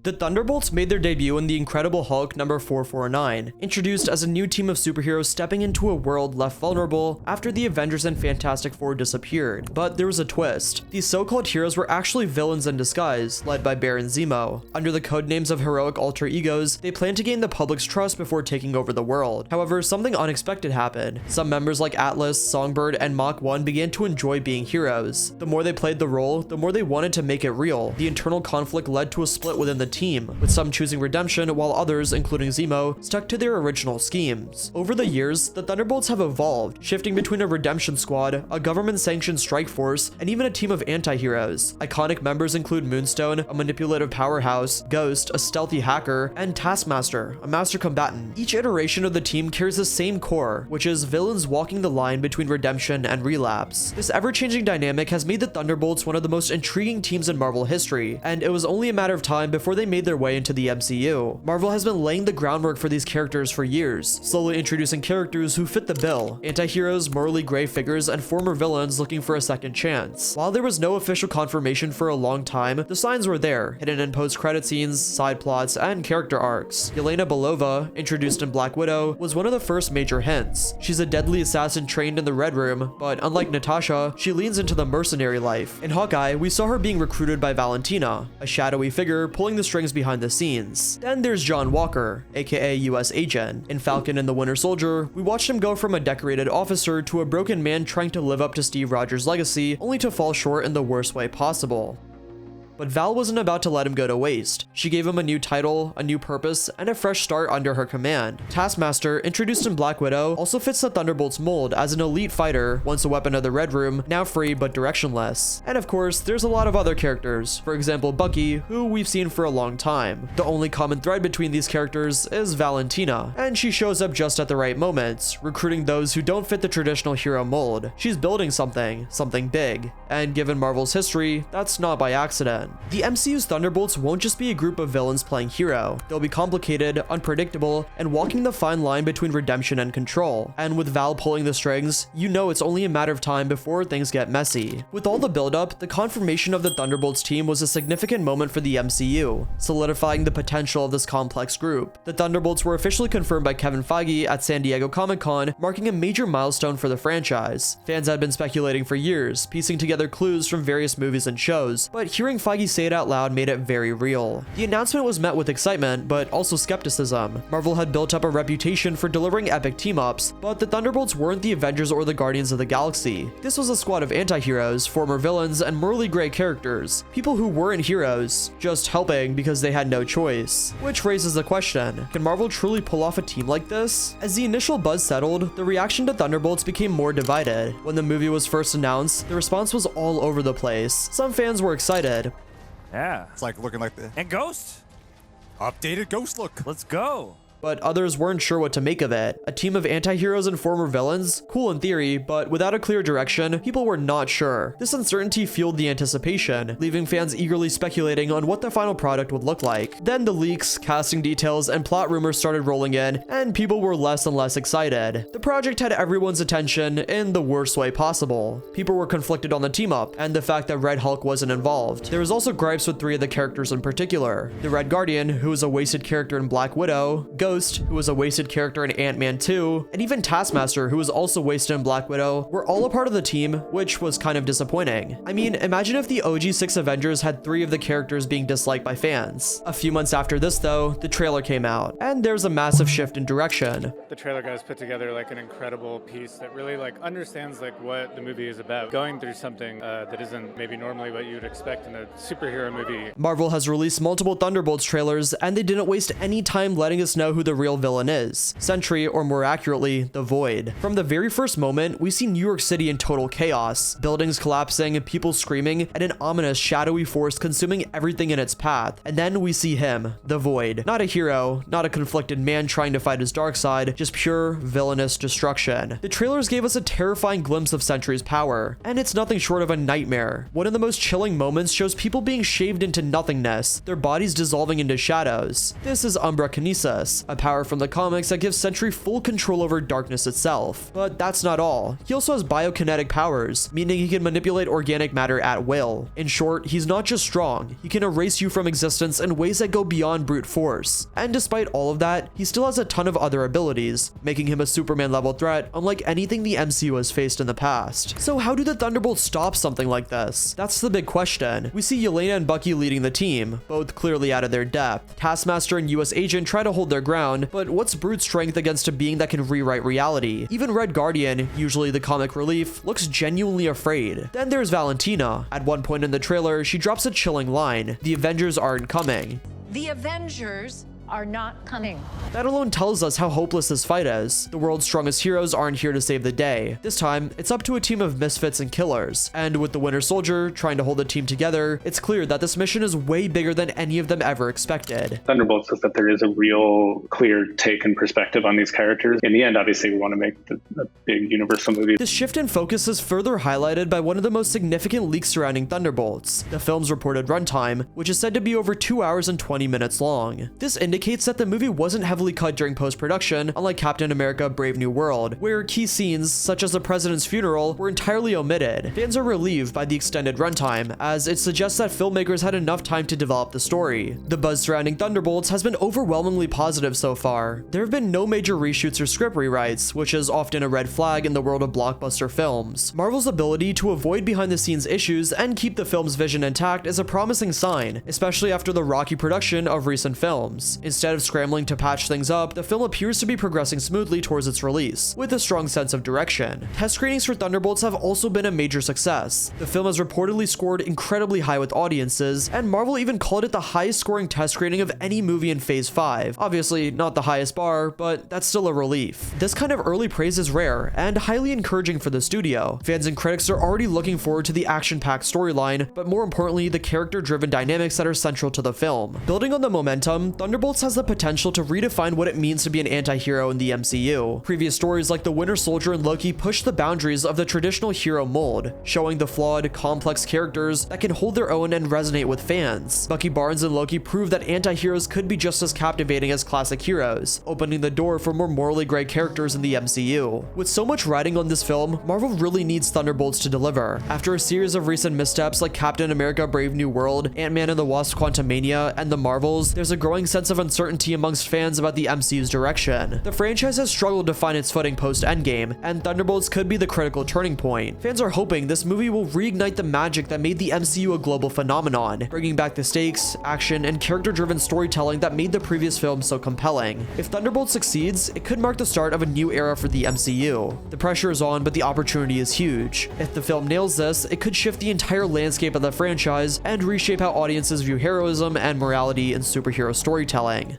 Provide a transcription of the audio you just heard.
The Thunderbolts made their debut in The Incredible Hulk number 449, introduced as a new team of superheroes stepping into a world left vulnerable after the Avengers and Fantastic Four disappeared. But there was a twist. These so-called heroes were actually villains in disguise, led by Baron Zemo. Under the codenames of heroic alter egos, they planned to gain the public's trust before taking over the world. However, something unexpected happened. Some members like Atlas, Songbird, and Mach 1 began to enjoy being heroes. The more they played the role, the more they wanted to make it real. The internal conflict led to a split within the team, with some choosing redemption while others, including Zemo, stuck to their original schemes. Over the years, the Thunderbolts have evolved, shifting between a redemption squad, a government-sanctioned strike force, and even a team of anti-heroes. Iconic members include Moonstone, a manipulative powerhouse, Ghost, a stealthy hacker, and Taskmaster, a master combatant. Each iteration of the team carries the same core, which is villains walking the line between redemption and relapse. This ever-changing dynamic has made the Thunderbolts one of the most intriguing teams in Marvel history, and it was only a matter of time before they made their way into the MCU. Marvel has been laying the groundwork for these characters for years, slowly introducing characters who fit the bill: anti-heroes, morally gray figures, and former villains looking for a second chance. While there was no official confirmation for a long time, the signs were there, hidden in post-credit scenes, side plots, and character arcs. Yelena Belova, introduced in Black Widow, was one of the first major hints. She's a deadly assassin trained in the Red Room, but unlike Natasha, she leans into the mercenary life. In Hawkeye, we saw her being recruited by Valentina, a shadowy figure pulling the strings behind the scenes. Then there's John Walker, aka US Agent. In Falcon and the Winter Soldier, we watched him go from a decorated officer to a broken man trying to live up to Steve Rogers' legacy, only to fall short in the worst way possible. But Val wasn't about to let him go to waste. She gave him a new title, a new purpose, and a fresh start under her command. Taskmaster, introduced in Black Widow, also fits the Thunderbolts mold as an elite fighter, once a weapon of the Red Room, now free but directionless. And of course, there's a lot of other characters. For example, Bucky, who we've seen for a long time. The only common thread between these characters is Valentina, and she shows up just at the right moments, recruiting those who don't fit the traditional hero mold. She's building something big. And given Marvel's history, that's not by accident. The MCU's Thunderbolts won't just be a group of villains playing hero. They'll be complicated, unpredictable, and walking the fine line between redemption and control. And with Val pulling the strings, you know it's only a matter of time before things get messy. With all the build-up, the confirmation of the Thunderbolts team was a significant moment for the MCU, solidifying the potential of this complex group. The Thunderbolts were officially confirmed by Kevin Feige at San Diego Comic-Con, marking a major milestone for the franchise. Fans had been speculating for years, piecing together clues from various movies and shows, but hearing Feige say it out loud made it very real. The announcement was met with excitement, but also skepticism. Marvel had built up a reputation for delivering epic team-ups, but the Thunderbolts weren't the Avengers or the Guardians of the Galaxy. This was a squad of anti-heroes, former villains, and morally gray characters. People who weren't heroes, just helping because they had no choice. Which raises the question, can Marvel truly pull off a team like this? As the initial buzz settled, the reaction to Thunderbolts became more divided. When the movie was first announced, the response was all over the place. Some fans were excited. Yeah. It's like looking like the And Ghost? updated Ghost look. Let's go. But others weren't sure what to make of it. A team of anti-heroes and former villains? Cool in theory, but without a clear direction, people were not sure. This uncertainty fueled the anticipation, leaving fans eagerly speculating on what the final product would look like. Then the leaks, casting details, and plot rumors started rolling in, and people were less and less excited. The project had everyone's attention in the worst way possible. People were conflicted on the team-up, and the fact that Red Hulk wasn't involved. There was also gripes with 3 of the characters in particular. The Red Guardian, who was a wasted character in Black Widow, Ghost, who was a wasted character in Ant-Man 2, and even Taskmaster, who was also wasted in Black Widow, were all a part of the team, which was kind of disappointing. I mean, imagine if the OG 6 Avengers had 3 of the characters being disliked by fans. A few months after this though, the trailer came out, and there's a massive shift in direction. The trailer guys put together like an incredible piece that really understands what the movie is about. Going through something that isn't maybe normally what you would expect in a superhero movie. Marvel has released multiple Thunderbolts trailers, and they didn't waste any time letting us know who the real villain is. Sentry, or more accurately, the Void. From the very first moment, we see New York City in total chaos. Buildings collapsing, people screaming, and an ominous, shadowy force consuming everything in its path. And then we see him, the Void. Not a hero, not a conflicted man trying to fight his dark side, just pure, villainous destruction. The trailers gave us a terrifying glimpse of Sentry's power, and it's nothing short of a nightmare. One of the most chilling moments shows people being shaved into nothingness, their bodies dissolving into shadows. This is Umbra Kinesis, Darkness, a power from the comics that gives Sentry full control over darkness itself. But that's not all. He also has biokinetic powers, meaning he can manipulate organic matter at will. In short, he's not just strong, he can erase you from existence in ways that go beyond brute force. And despite all of that, he still has a ton of other abilities, making him a Superman level threat unlike anything the MCU has faced in the past. So how do the Thunderbolts stop something like this? That's the big question. We see Yelena and Bucky leading the team, both clearly out of their depth. Taskmaster and US Agent try to hold their ground, but what's brute strength against a being that can rewrite reality? Even Red Guardian, usually the comic relief, looks genuinely afraid. Then there's Valentina. At one point in the trailer, she drops a chilling line: "The Avengers aren't coming." The Avengers are not coming. That alone tells us how hopeless this fight is. The world's strongest heroes aren't here to save the day. This time, it's up to a team of misfits and killers. And with the Winter Soldier trying to hold the team together, it's clear that this mission is way bigger than any of them ever expected. Thunderbolts is that there is a real clear take and perspective on these characters. In the end, obviously, we want to make a big universal movie. This shift in focus is further highlighted by one of the most significant leaks surrounding Thunderbolts, the film's reported runtime, which is said to be over 2 hours and 20 minutes long. This indicates that the movie wasn't heavily cut during post-production, unlike Captain America: Brave New World, where key scenes, such as the president's funeral, were entirely omitted. Fans are relieved by the extended runtime, as it suggests that filmmakers had enough time to develop the story. The buzz surrounding Thunderbolts has been overwhelmingly positive so far. There have been no major reshoots or script rewrites, which is often a red flag in the world of blockbuster films. Marvel's ability to avoid behind-the-scenes issues and keep the film's vision intact is a promising sign, especially after the rocky production of recent films. Instead of scrambling to patch things up, the film appears to be progressing smoothly towards its release, with a strong sense of direction. Test screenings for Thunderbolts have also been a major success. The film has reportedly scored incredibly high with audiences, and Marvel even called it the highest scoring test screening of any movie in Phase 5. Obviously, not the highest bar, but that's still a relief. This kind of early praise is rare, and highly encouraging for the studio. Fans and critics are already looking forward to the action-packed storyline, but more importantly, the character-driven dynamics that are central to the film. Building on the momentum, Thunderbolts has the potential to redefine what it means to be an anti-hero in the MCU. Previous stories like the Winter Soldier and Loki push the boundaries of the traditional hero mold, showing the flawed, complex characters that can hold their own and resonate with fans. Bucky Barnes and Loki prove that anti-heroes could be just as captivating as classic heroes, opening the door for more morally gray characters in the MCU. With so much riding on this film, Marvel really needs Thunderbolts to deliver. After a series of recent missteps like Captain America: Brave New World, Ant-Man and the Wasp: Quantumania, and The Marvels, there's a growing sense of uncertainty amongst fans about the MCU's direction. The franchise has struggled to find its footing post-Endgame, and Thunderbolts could be the critical turning point. Fans are hoping this movie will reignite the magic that made the MCU a global phenomenon, bringing back the stakes, action, and character-driven storytelling that made the previous film so compelling. If Thunderbolts succeeds, it could mark the start of a new era for the MCU. The pressure is on, but the opportunity is huge. If the film nails this, it could shift the entire landscape of the franchise and reshape how audiences view heroism and morality in superhero storytelling.